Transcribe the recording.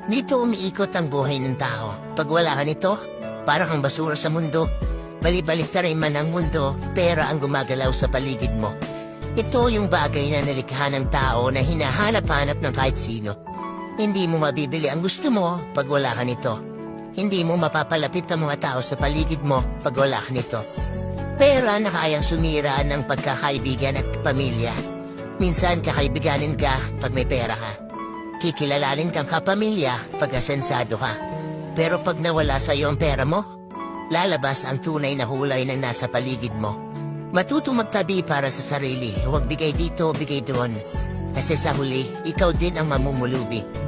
Dito umiikot ang buhay ng tao. Pag wala ka nito, parang kang basura sa mundo. Balibalik-taray man ang mundo, pera ang gumagalaw sa paligid mo. Ito yung bagay na nalikha ng tao na hinahanap-hanap ng kahit sino. Hindi mo mabibili ang gusto mo pag wala ka nito. Hindi mo mapapalapit ang mga tao sa paligid mo pag wala ka nito. Pera na kayang sumira ng pagkakaibigan at pamilya. Minsan kakaibiganin ka pag may pera ka. Kikilalanin kang kapamilya pag asensado ka. Pero pag nawala sa iyo ang pera mo, lalabas ang tunay na hulay na nasa paligid mo. Matutong magtabi para sa sarili, huwag bigay dito, bigay doon. Kasi sa huli, ikaw din ang mamumulubi.